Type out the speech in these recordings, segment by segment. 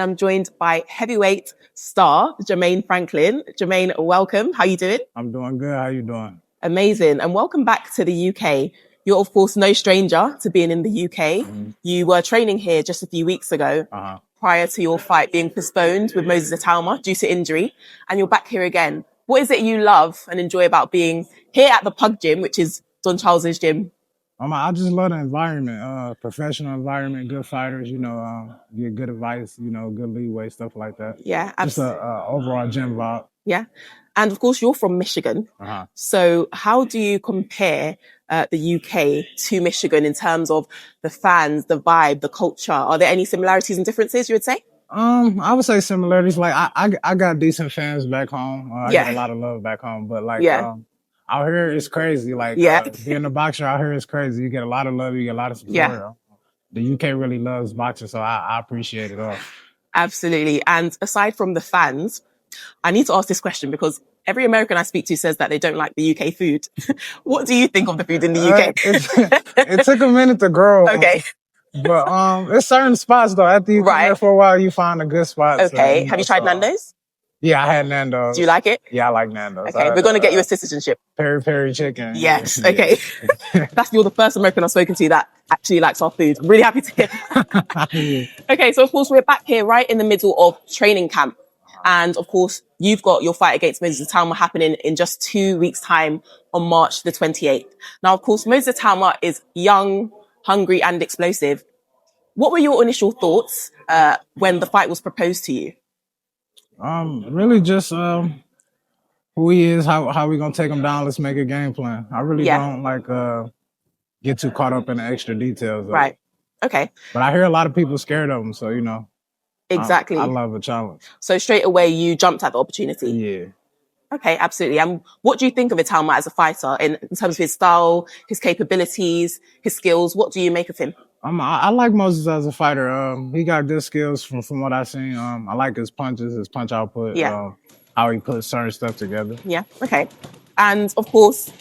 I'm joined by heavyweight star Jermaine Franklin. Jermaine, welcome. How you doing? I'm doing good. How you doing? Amazing. And welcome back to the UK. You're, of course, no stranger to being in the UK. You were training here just a few weeks ago prior to your fight being postponed with Moses Itauma due to injury. And you're back here again. What is it you love and enjoy about being here at the Pug Gym, which is Don Charles's gym? I just love the environment, professional environment, good fighters, get good advice, good leeway, stuff like that. Yeah, absolutely. Just a overall gym vibe. Yeah. And of course, you're from Michigan. So how do you compare the UK to Michigan in terms of the fans, the vibe, the culture? Are there any similarities and differences you would say? I would say similarities. Like I got decent fans back home. I get a lot of love back home, but out here it's crazy. Like being a boxer out here is crazy. You get a lot of love, you get a lot of support. The UK really loves boxing, so I appreciate it all. Absolutely. And aside from the fans, I need to ask this question because every American I speak to says that they don't like the UK food. What do you think of the food in the UK? It took a minute to grow. Okay. But there's certain spots though. After you come there for a while, you find a good spot. Okay. Have you tried Nando's? Yeah, I had Nando's. Do you like it? Yeah, I like Nando's. Okay, we're going to get you a citizenship. Peri chicken. Yes, okay. You're the first American I've spoken to that actually likes our food. I'm really happy to hear. Okay, so of course we're back here right in the middle of training camp. And of course, you've got your fight against Moses Itauma happening in just 2 weeks' time on March the 28th. Now, of course, Moses Itauma is young, hungry, and explosive. What were your initial thoughts when the fight was proposed to you? Really just who he is, how we gonna take him down. Let's make a game plan. I really don't get too caught up in the extra details. Right. Okay. But I hear a lot of people scared of him, so Exactly. I love a challenge. So straight away you jumped at the opportunity. Yeah. Okay, absolutely. And what do you think of Itauma as a fighter in terms of his style, his capabilities, his skills? What do you make of him? I like Moses as a fighter. He got good skills from what I've seen. I like his punches, his punch output, how he puts certain stuff together. Yeah, okay. And of course,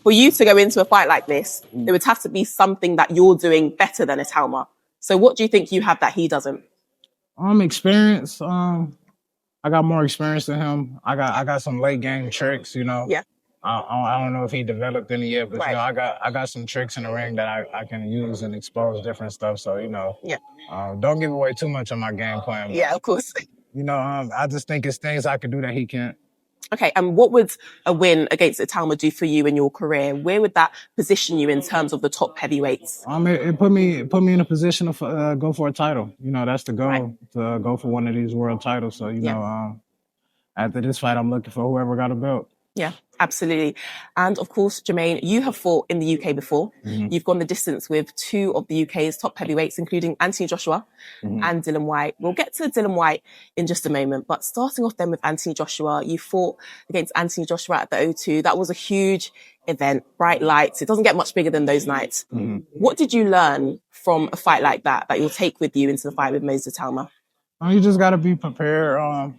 for you to go into a fight like this, there would have to be something that you're doing better than Itauma. So what do you think you have that he doesn't? Experience. I got more experience than him. I got some late game tricks, Yeah. I don't know if he developed any yet, but I got some tricks in the ring that I can use and expose different stuff. So don't give away too much of my game plan. Yeah, of course. I just think it's things I could do that he can't. Okay, and what would a win against Itauma do for you in your career? Where would that position you in terms of the top heavyweights? It put me in a position to go for a title. That's the goal, to go for one of these world titles. So after this fight, I'm looking for whoever got a belt. Yeah, absolutely. And of course, Jermaine, you have fought in the UK before. You've gone the distance with two of the UK's top heavyweights, including Anthony Joshua and Dillian Whyte. We'll get to Dillian Whyte in just a moment, but starting off then with Anthony Joshua, you fought against Anthony Joshua at the O2. That was a huge event, bright lights. It doesn't get much bigger than those nights. What did you learn from a fight like that you'll take with you into the fight with Moses Itauma? You just got to be prepared.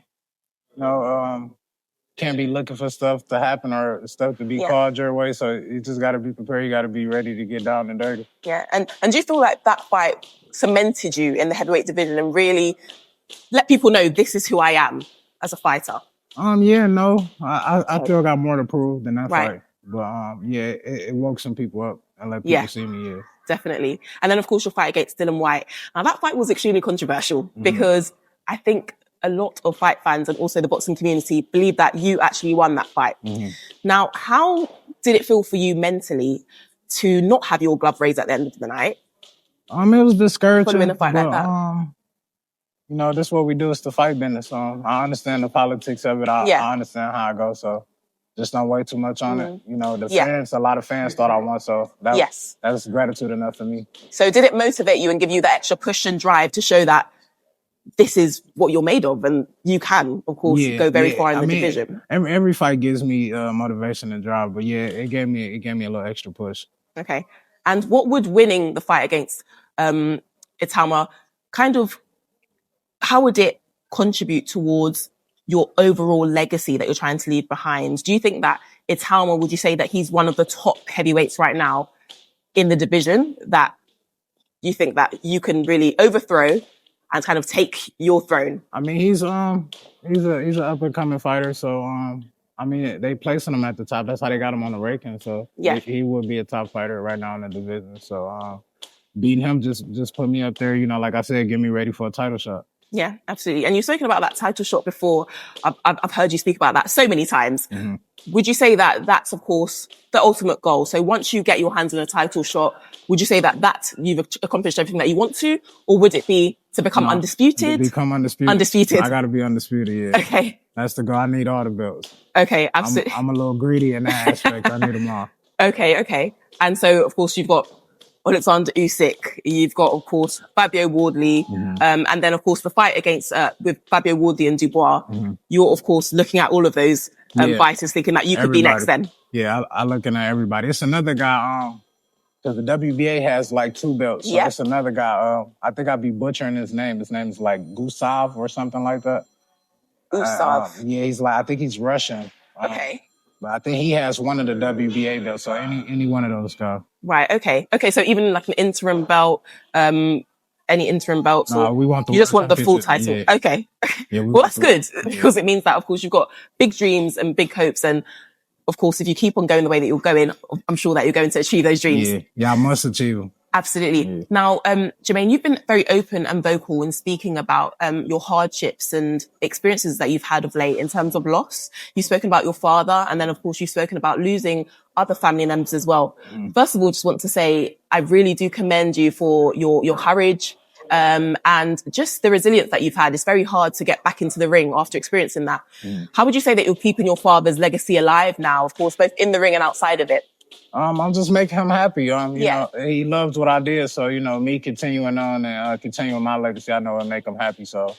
Can't be looking for stuff to happen or stuff to be called your way. So you just got to be prepared. You got to be ready to get down and dirty. Yeah. And do you feel like that fight cemented you in the heavyweight division and really let people know this is who I am as a fighter? I still got more to prove than that fight. But it woke some people up and let people see me. Yeah. Definitely. And then of course your fight against Dillian Whyte. Now that fight was extremely controversial because I think a lot of fight fans and also the boxing community believe that you actually won that fight. Now, how did it feel for you mentally to not have your glove raised at the end of the night? It was discouraging. Put him in a fight like that. This is what we do. It's the fight business. I understand the politics of it. I understand how it goes. So just don't wait too much on it. The fans, a lot of fans thought I won. So that's gratitude enough for me. So did it motivate you and give you that extra push and drive to show that this is what you're made of and you can, of course, go very far in the division? Every fight gives me motivation and drive, but it gave me a little extra push. Okay. And what would winning the fight against Itauma how would it contribute towards your overall legacy that you're trying to leave behind? Do you think that Itauma, would you say that he's one of the top heavyweights right now in the division that you think that you can really overthrow and kind of take your throne? I mean, he's an up and coming fighter, so I mean, they placing him at the top. That's how they got him on the ranking. So he would be a top fighter right now in the division. So beating him just put me up there. You know, like I said, get me ready for a title shot. Yeah, absolutely. And you've spoken about that title shot before. I've heard you speak about that so many times. Mm-hmm. Would you say that that's, of course, the ultimate goal? So once you get your hands on a title shot, would you say that you've accomplished everything that you want to? Or would it be to become undisputed? Become undisputed. Undisputed. I got to be undisputed, yeah. Okay. That's the goal. I need all the belts. Okay, absolutely. I'm a little greedy in that aspect. I need them all. Okay. And so, of course, you've got Alexander Usyk, you've got, of course, Fabio Wardley, and then, of course, the fight against with Fabio Wardley and Dubois. Mm-hmm. You're, of course, looking at all of those fighters, thinking that you could be next then. Yeah, I'm looking at everybody. It's another guy, because the WBA has like 2 belts. So it's another guy. I think I'd be butchering his name. His name is like Gusav or something like that. Gusav. Yeah, I think he's Russian. Okay. But I think he has one of the WBA belts. So any one of those guys. Right. Okay. So even like an interim belt, any interim belts? No, we want you just want the full title. Yeah. Okay. Yeah, well, that's good because it means that, of course, you've got big dreams and big hopes. And of course, if you keep on going the way that you're going, I'm sure that you're going to achieve those dreams. Yeah, I must achieve them. Absolutely. Yeah. Now, Jermaine, you've been very open and vocal in speaking about your hardships and experiences that you've had of late in terms of loss. You've spoken about your father, and then, of course, you've spoken about losing other family members as well. First of all, just want to say I really do commend you for your courage and just the resilience that you've had. It's very hard to get back into the ring after experiencing that. How would you say that you're keeping your father's legacy alive now, of course, both in the ring and outside of it? I'm just making him happy. You know, he loves what I did. So, you know, me continuing on and continuing my legacy, I know it'll make him happy. So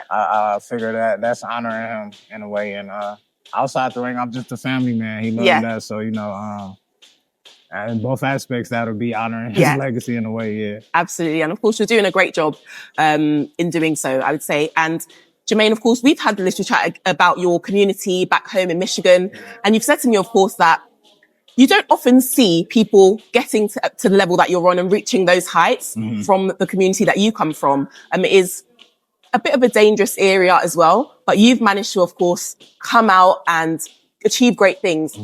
I figure that's honoring him in a way. And outside the ring, I'm just a family man. He loves that. So, you know, in both aspects, that'll be honoring his legacy in a way, Absolutely. And of course, you're doing a great job in doing so, I would say. And Jermaine, of course, we've had a little chat about your community back home in Michigan. And you've said to me, of course, that you don't often see people getting to the level that you're on and reaching those heights from the community that you come from. It is a bit of a dangerous area as well, but you've managed to, of course, come out and achieve great things.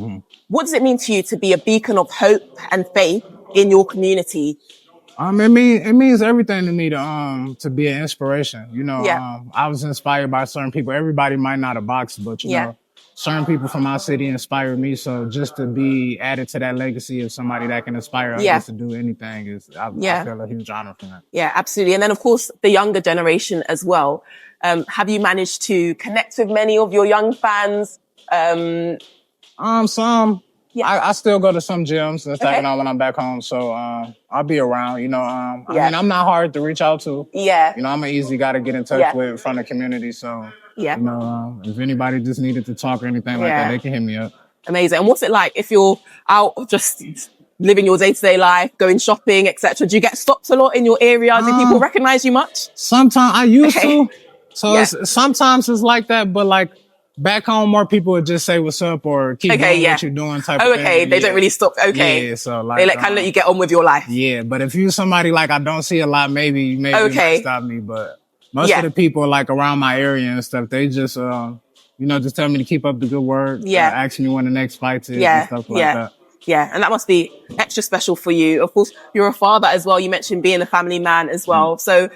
What does it mean to you to be a beacon of hope and faith in your community? It means everything to me to be an inspiration. You know, I was inspired by certain people. Everybody might not have boxed, but you know, certain people from our city inspired me. So just to be added to that legacy of somebody that can inspire others to do anything I feel a huge honor from that. Yeah, absolutely. And then, of course, the younger generation as well. Have you managed to connect with many of your young fans? Some. I still go to some gyms and stuff when I'm back home. So I'll be around, you know. I mean, I'm not hard to reach out to. Yeah. You know, I'm an easy guy to get in touch with from the community. So, you know, if anybody just needed to talk or anything like that, they can hit me up. Amazing. And what's it like if you're out just living your day-to-day life, going shopping, etc.? Do you get stopped a lot in your area? Do people recognize you much? Sometimes I used to. So sometimes it's like that, but like, back home, more people would just say what's up or keep doing what you're doing type of thing. They don't really stop. Yeah, so like... They kind of let you get on with your life. Yeah, but if you're somebody like I don't see a lot, maybe you might stop me. But most of the people like around my area and stuff, they just, you know, just tell me to keep up the good work. Ask me when the next fight is and stuff like that. Yeah, and that must be extra special for you. Of course, you're a father as well. You mentioned being a family man as well. So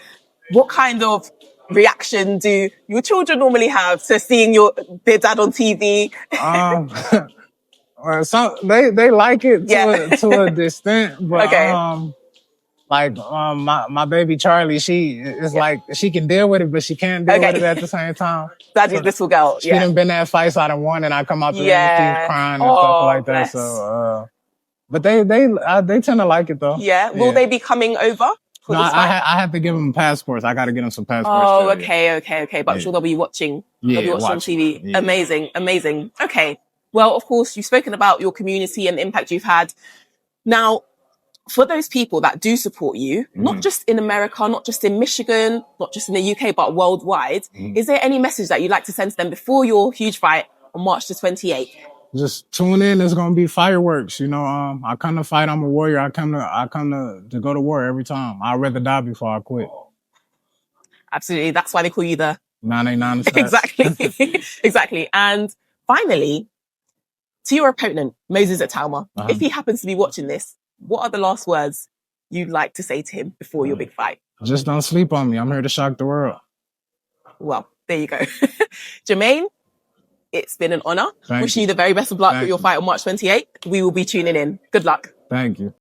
what kind of reaction do your children normally have to seeing their dad on TV? So they like it to a extent, but my baby Charlie, she is like she can deal with it, but she can't deal with it at the same time. Daddy's little girl. She done been at fights I done won, and I come out there and she's crying and stuff like that. So, but they tend to like it though. Yeah. Will they be coming over? No, I have to give them passports. I got to get them some passports. Oh, okay. But I'm sure they'll be watching. They'll be watching on TV. Yeah. Amazing. Okay. Well, of course, you've spoken about your community and the impact you've had. Now, for those people that do support you, not just in America, not just in Michigan, not just in the UK, but worldwide, is there any message that you'd like to send to them before your huge fight on March the 28th? Just tune in. It's gonna be fireworks. You know, I come to fight. I'm a warrior. I come to go to war every time. I'd rather die before I quit. Absolutely. That's why they call you the 989 Exactly. Exactly. And finally, to your opponent, Moses Itauma, if he happens to be watching this, what are the last words you'd like to say to him before your big fight? Just don't sleep on me. I'm here to shock the world. Well, there you go. Jermaine, it's been an honor. Thank Wishing you the very best of luck with your fight on March 28th. We will be tuning in. Good luck. Thank you.